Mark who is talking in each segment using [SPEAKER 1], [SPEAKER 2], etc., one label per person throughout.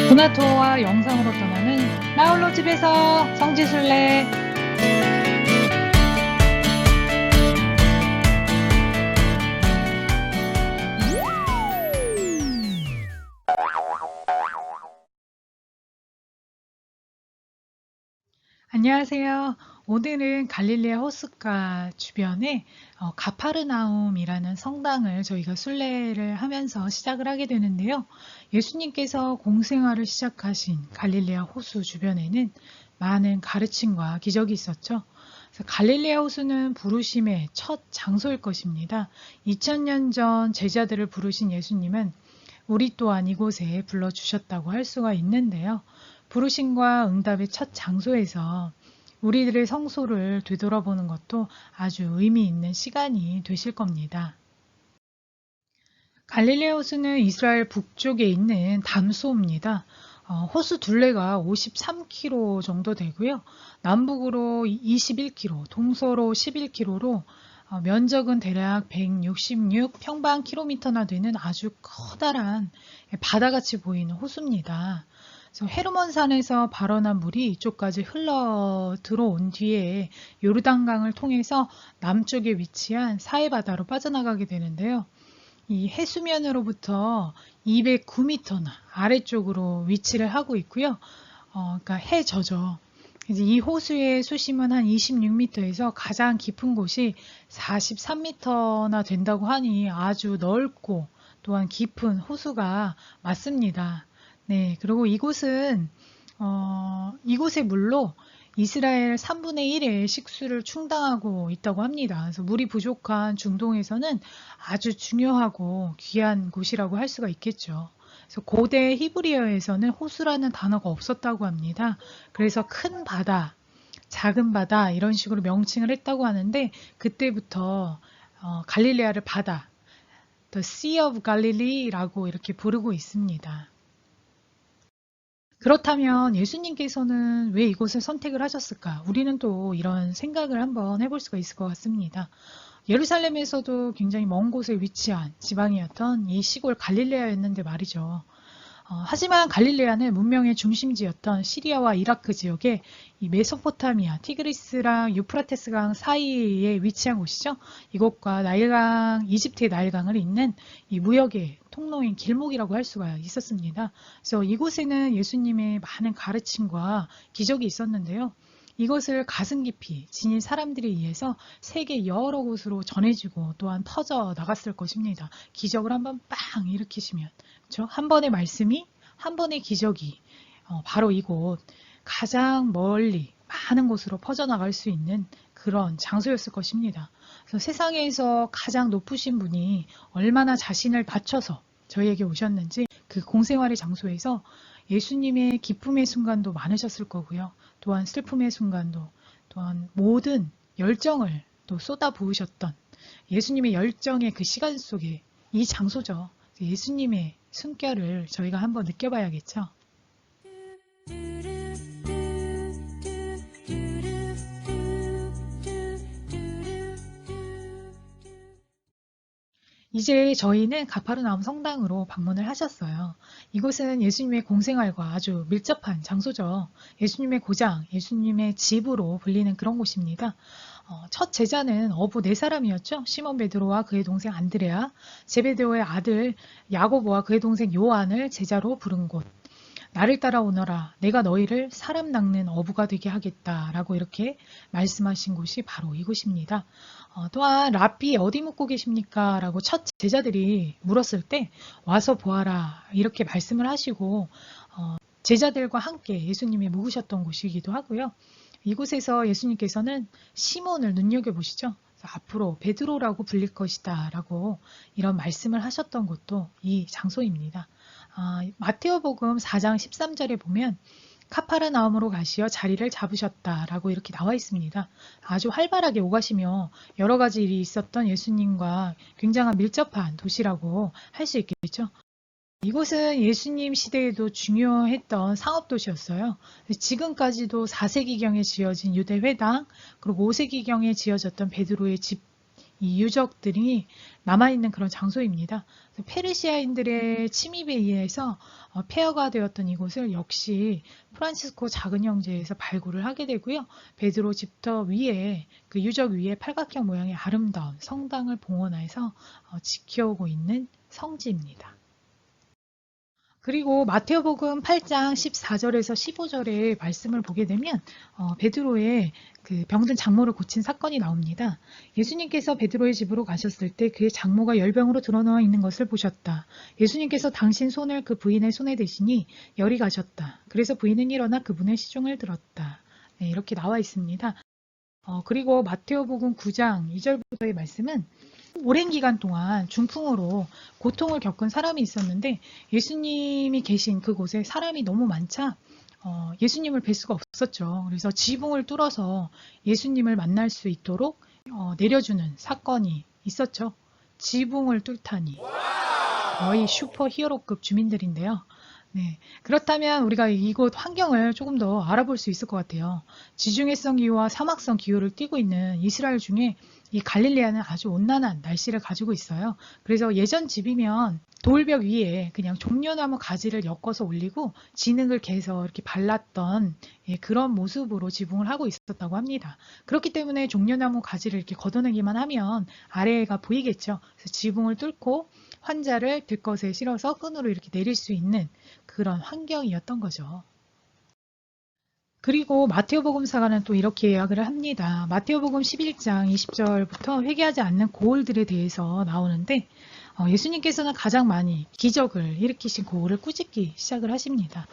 [SPEAKER 1] 도나토와 영상으로 떠나는 나홀로 집에서 성지순례. 안녕하세요. 오늘은 갈릴리아 호숫가 주변에 가파르나움이라는 성당을 저희가 순례를 하면서 시작을 하게 되는데요. 예수님께서 공생활을 시작하신 갈릴리아 호수 주변에는 많은 가르침과 기적이 있었죠. 그래서 갈릴리아 호수는 부르심의 첫 장소일 것입니다. 2000년 전 제자들을 부르신 예수님은 우리 또한 이곳에 불러주셨다고 할 수가 있는데요. 부르심과 응답의 첫 장소에서 우리들의 성소를 되돌아보는 것도 아주 의미 있는 시간이 되실 겁니다. 갈릴레아 호수는 이스라엘 북쪽에 있는 담소입니다. 호수 둘레가 53km 정도 되고요. 남북으로 21km, 동서로 11km로 면적은 대략 166평방킬로미터나 되는 아주 커다란 바다같이 보이는 호수입니다. 헤르몬산에서 발원한 물이 이쪽까지 흘러 들어온 뒤에 요르단강을 통해서 남쪽에 위치한 사해바다로 빠져나가게 되는데요. 이 해수면으로부터 209m나 아래쪽으로 위치를 하고 있고요. 그러니까 해저죠. 이 호수의 수심은 한 26m에서 가장 깊은 곳이 43m나 된다고 하니 아주 넓고 또한 깊은 호수가 맞습니다. 네, 그리고 이곳은 이곳의 물로 이스라엘 3분의 1의 식수를 충당하고 있다고 합니다. 그래서 물이 부족한 중동에서는 아주 중요하고 귀한 곳이라고 할 수가 있겠죠. 그래서 고대 히브리어에서는 호수라는 단어가 없었다고 합니다. 그래서 큰 바다, 작은 바다 이런 식으로 명칭을 했다고 하는데 그때부터 갈릴레아를 바다, The Sea of Galilee라고 이렇게 부르고 있습니다. 그렇다면 예수님께서는 왜 이곳을 선택을 하셨을까? 우리는 또 이런 생각을 한번 해볼 수가 있을 것 같습니다. 예루살렘에서도 굉장히 먼 곳에 위치한 지방이었던 이 시골 갈릴레아였는데 말이죠. 하지만 갈릴레아는 문명의 중심지였던 시리아와 이라크 지역에 이 메소포타미아, 티그리스랑 유프라테스강 사이에 위치한 곳이죠. 이곳과 나일강, 이집트의 나일강을 잇는 이 무역의 통로인 길목이라고 할 수가 있었습니다. 그래서 이곳에는 예수님의 많은 가르침과 기적이 있었는데요. 이것을 가슴 깊이 지닌 사람들에 의해서 세계 여러 곳으로 전해지고 또한 퍼져 나갔을 것입니다. 기적을 한번 빵 일으키시면, 그렇죠? 한 번의 말씀이, 한 번의 기적이 바로 이곳 가장 멀리 많은 곳으로 퍼져나갈 수 있는 그런 장소였을 것입니다. 그래서 세상에서 가장 높으신 분이 얼마나 자신을 바쳐서 저희에게 오셨는지 그 공생활의 장소에서 예수님의 기쁨의 순간도 많으셨을 거고요. 또한 슬픔의 순간도, 또한 모든 열정을 또 쏟아 부으셨던 예수님의 열정의 그 시간 속에 이 장소죠. 예수님의 숨결을 저희가 한번 느껴봐야겠죠. 이제 저희는 가파르나움 성당으로 방문을 하셨어요. 이곳은 예수님의 공생활과 아주 밀접한 장소죠. 예수님의 고장, 예수님의 집으로 불리는 그런 곳입니다. 첫 제자는 어부 4사람이었죠. 시몬 베드로와 그의 동생 안드레아, 제베데오의 아들 야고보와 그의 동생 요한을 제자로 부른 곳. 나를 따라오너라. 내가 너희를 사람 낚는 어부가 되게 하겠다. 라고 이렇게 말씀하신 곳이 바로 이곳입니다. 또한 랍비 어디 묵고 계십니까? 라고 첫 제자들이 물었을 때 와서 보아라. 이렇게 말씀을 하시고 제자들과 함께 예수님이 묵으셨던 곳이기도 하고요. 이곳에서 예수님께서는 시몬을 눈여겨보시죠. 앞으로 베드로라고 불릴 것이다 라고 이런 말씀을 하셨던 곳도 이 장소입니다. 마테오복음 4장 13절에 보면 카파르나움으로 가시어 자리를 잡으셨다라고 이렇게 나와 있습니다. 아주 활발하게 오가시며 여러 가지 일이 있었던 예수님과 굉장한 밀접한 도시라고 할 수 있겠죠. 이곳은 예수님 시대에도 중요했던 상업도시였어요. 지금까지도 4세기경에 지어진 유대회당, 그리고 5세기경에 지어졌던 베드로의 집, 이 유적들이 남아있는 그런 장소입니다. 페르시아인들의 침입에 의해서 폐허가 되었던 이곳을 역시 프란치스코 작은 형제에서 발굴을 하게 되고요. 베드로 집터 위에 그 유적 위에 팔각형 모양의 아름다운 성당을 봉헌해서 지켜오고 있는 성지입니다. 그리고 마테오복음 8장 14절에서 15절의 말씀을 보게 되면 베드로의 그 병든 장모를 고친 사건이 나옵니다. 예수님께서 베드로의 집으로 가셨을 때 그의 장모가 열병으로 드러누워 있는 것을 보셨다. 예수님께서 당신 손을 그 부인의 손에 대시니 열이 가셨다. 그래서 부인은 일어나 그분의 시중을 들었다. 네, 이렇게 나와 있습니다. 그리고 마테오복음 9장 2절부터의 말씀은 오랜 기간 동안 중풍으로 고통을 겪은 사람이 있었는데 예수님이 계신 그곳에 사람이 너무 많자 예수님을 뵐 수가 없었죠. 그래서 지붕을 뚫어서 예수님을 만날 수 있도록 내려주는 사건이 있었죠. 지붕을 뚫다니 거의 슈퍼 히어로급 주민들인데요. 네, 그렇다면 우리가 이곳 환경을 조금 더 알아볼 수 있을 것 같아요. 지중해성 기후와 사막성 기후를 띠고 있는 이스라엘 중에 이 갈릴레아는 아주 온난한 날씨를 가지고 있어요. 그래서 예전 집이면 돌벽 위에 그냥 종려나무 가지를 엮어서 올리고 진흙을 개서 이렇게 발랐던 그런 모습으로 지붕을 하고 있었다고 합니다. 그렇기 때문에 종려나무 가지를 이렇게 걷어내기만 하면 아래가 보이겠죠. 그래서 지붕을 뚫고 환자를 들것에 실어서 끈으로 이렇게 내릴 수 있는 그런 환경이었던 거죠. 그리고 마테오복음사가는 또 이렇게 이야기를 합니다. 마테오복음 11장 20절부터 회개하지 않는 고을들에 대해서 나오는데 예수님께서는 가장 많이 기적을 일으키신 고을을 꾸짖기 시작을 하십니다.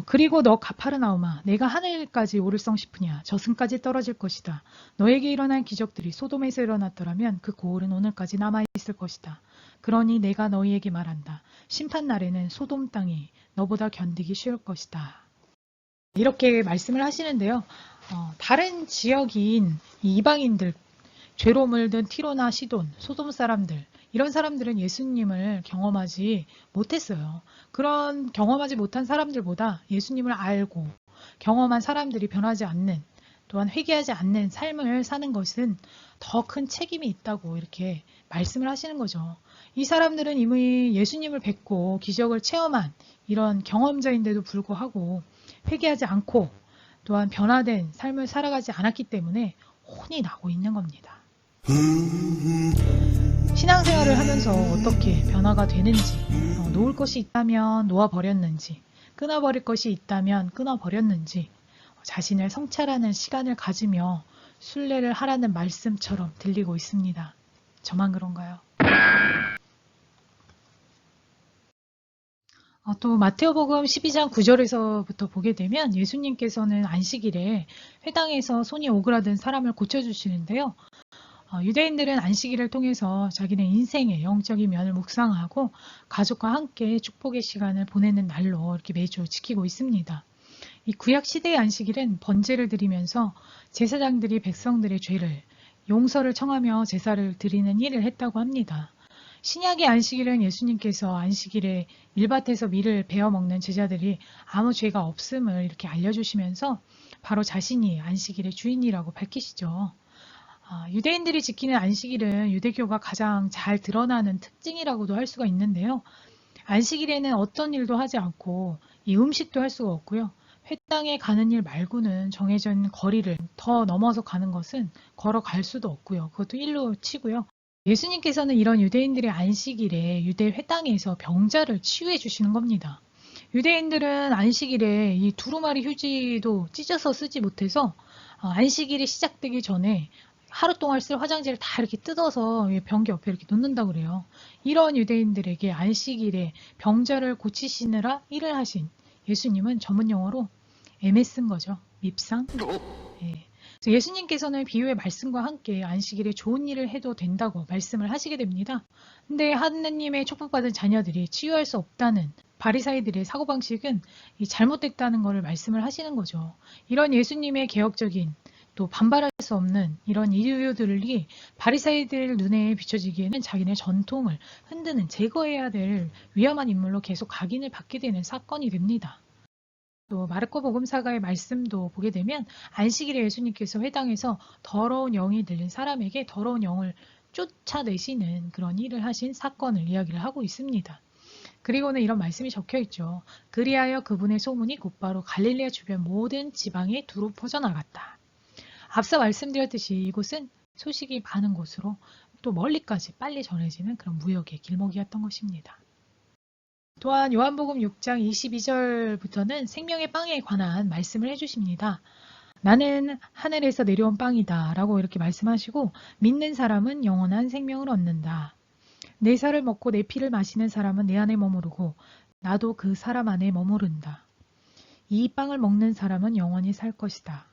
[SPEAKER 1] 그리고 너 가파르나움아 내가 하늘까지 오를성 싶으냐 저승까지 떨어질 것이다. 너에게 일어난 기적들이 소돔에서 일어났더라면 그 고을은 오늘까지 남아있을 것이다. 그러니 내가 너희에게 말한다. 심판날에는 소돔 땅이 너보다 견디기 쉬울 것이다. 이렇게 말씀을 하시는데요. 다른 지역인 이방인들, 죄로 물든 티로나 시돈, 소돔 사람들, 이런 사람들은 예수님을 경험하지 못했어요. 그런 경험하지 못한 사람들보다 예수님을 알고 경험한 사람들이 변하지 않는, 또한 회개하지 않는 삶을 사는 것은 더 큰 책임이 있다고 이렇게 말씀을 하시는 거죠. 이 사람들은 이미 예수님을 뵙고 기적을 체험한 이런 경험자인데도 불구하고 회개하지 않고 또한 변화된 삶을 살아가지 않았기 때문에 혼이 나고 있는 겁니다. 신앙생활을 하면서 어떻게 변화가 되는지, 놓을 것이 있다면 놓아버렸는지, 끊어버릴 것이 있다면 끊어버렸는지, 자신을 성찰하는 시간을 가지며 순례를 하라는 말씀처럼 들리고 있습니다. 저만 그런가요? 또 마테오복음 12장 9절에서부터 보게 되면 예수님께서는 안식일에 회당에서 손이 오그라든 사람을 고쳐주시는데요. 유대인들은 안식일을 통해서 자기네 인생의 영적인 면을 묵상하고 가족과 함께 축복의 시간을 보내는 날로 이렇게 매주 지키고 있습니다. 이 구약 시대의 안식일은 번제를 드리면서 제사장들이 백성들의 죄를 용서를 청하며 제사를 드리는 일을 했다고 합니다. 신약의 안식일은 예수님께서 안식일에 밀밭에서 밀을 베어 먹는 제자들이 아무 죄가 없음을 이렇게 알려주시면서 바로 자신이 안식일의 주인이라고 밝히시죠. 유대인들이 지키는 안식일은 유대교가 가장 잘 드러나는 특징이라고도 할 수가 있는데요. 안식일에는 어떤 일도 하지 않고 이 음식도 할 수가 없고요. 회당에 가는 일 말고는 정해진 거리를 더 넘어서 가는 것은 걸어갈 수도 없고요. 그것도 일로 치고요. 예수님께서는 이런 유대인들의 안식일에 유대 회당에서 병자를 치유해 주시는 겁니다. 유대인들은 안식일에 이 두루마리 휴지도 찢어서 쓰지 못해서 안식일이 시작되기 전에 하루 동안 쓸 화장지를 다 이렇게 뜯어서 변기 옆에 이렇게 놓는다고 그래요. 이런 유대인들에게 안식일에 병자를 고치시느라 일을 하신 예수님은 전문 용어로 MS 거죠. 밉상. 예. 예수님께서는 비유의 말씀과 함께 안식일에 좋은 일을 해도 된다고 말씀을 하시게 됩니다. 근데 하느님의 축복받은 자녀들이 치유할 수 없다는 바리사이들의 사고방식은 잘못됐다는 것을 말씀을 하시는 거죠. 이런 예수님의 개혁적인 또 반발할 수 없는 이런 이유들이 바리사이들 눈에 비춰지기에는 자기네 전통을 흔드는 제거해야 될 위험한 인물로 계속 각인을 받게 되는 사건이 됩니다. 또 마르코 복음사가의 말씀도 보게 되면 안식일에 예수님께서 회당에서 더러운 영이 들린 사람에게 더러운 영을 쫓아내시는 그런 일을 하신 사건을 이야기를 하고 있습니다. 그리고는 이런 말씀이 적혀 있죠. 그리하여 그분의 소문이 곧바로 갈릴레아 주변 모든 지방에 두루 퍼져나갔다. 앞서 말씀드렸듯이 이곳은 소식이 많은 곳으로 또 멀리까지 빨리 전해지는 그런 무역의 길목이었던 것입니다. 또한 요한복음 6장 22절부터는 생명의 빵에 관한 말씀을 해주십니다. 나는 하늘에서 내려온 빵이다 라고 이렇게 말씀하시고 믿는 사람은 영원한 생명을 얻는다. 내 살을 먹고 내 피를 마시는 사람은 내 안에 머무르고 나도 그 사람 안에 머무른다. 이 빵을 먹는 사람은 영원히 살 것이다.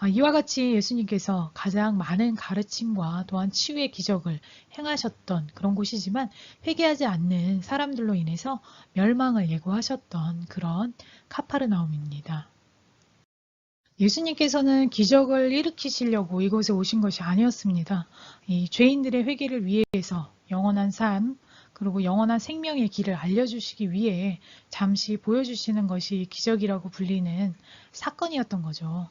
[SPEAKER 1] 이와 같이 예수님께서 가장 많은 가르침과 또한 치유의 기적을 행하셨던 그런 곳이지만 회개하지 않는 사람들로 인해서 멸망을 예고하셨던 그런 카파르나움입니다. 예수님께서는 기적을 일으키시려고 이곳에 오신 것이 아니었습니다. 이 죄인들의 회개를 위해서 영원한 삶, 그리고 영원한 생명의 길을 알려주시기 위해 잠시 보여주시는 것이 기적이라고 불리는 사건이었던 거죠.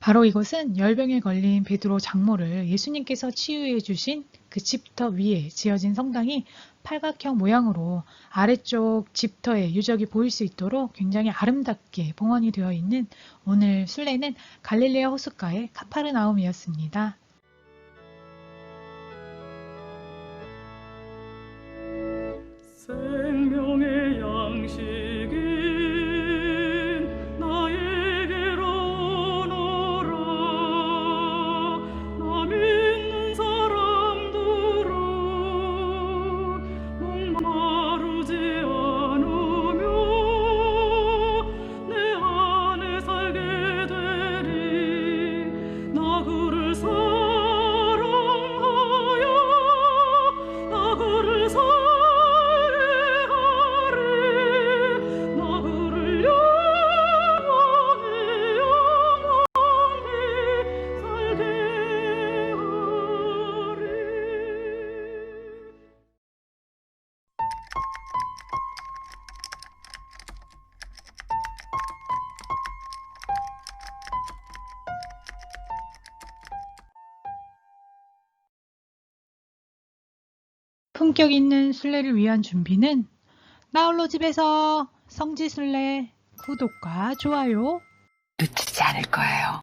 [SPEAKER 1] 바로 이것은 열병에 걸린 베드로 장모를 예수님께서 치유해 주신 그 집터 위에 지어진 성당이 팔각형 모양으로 아래쪽 집터의 유적이 보일 수 있도록 굉장히 아름답게 봉헌이 되어 있는 오늘 순례는 갈릴레아 호숫가의 카파르나움이었습니다.
[SPEAKER 2] 생명의 양식인 나에게로 오너라. 나 믿는 사람들아 목마르지 않으며 내 안에 살게 되리. 나 그를 사랑하여 나 그를
[SPEAKER 1] 품격 있는 순례를 위한 준비는 나홀로 집에서 성지순례 구독과 좋아요
[SPEAKER 3] 놓치지 않을 거예요.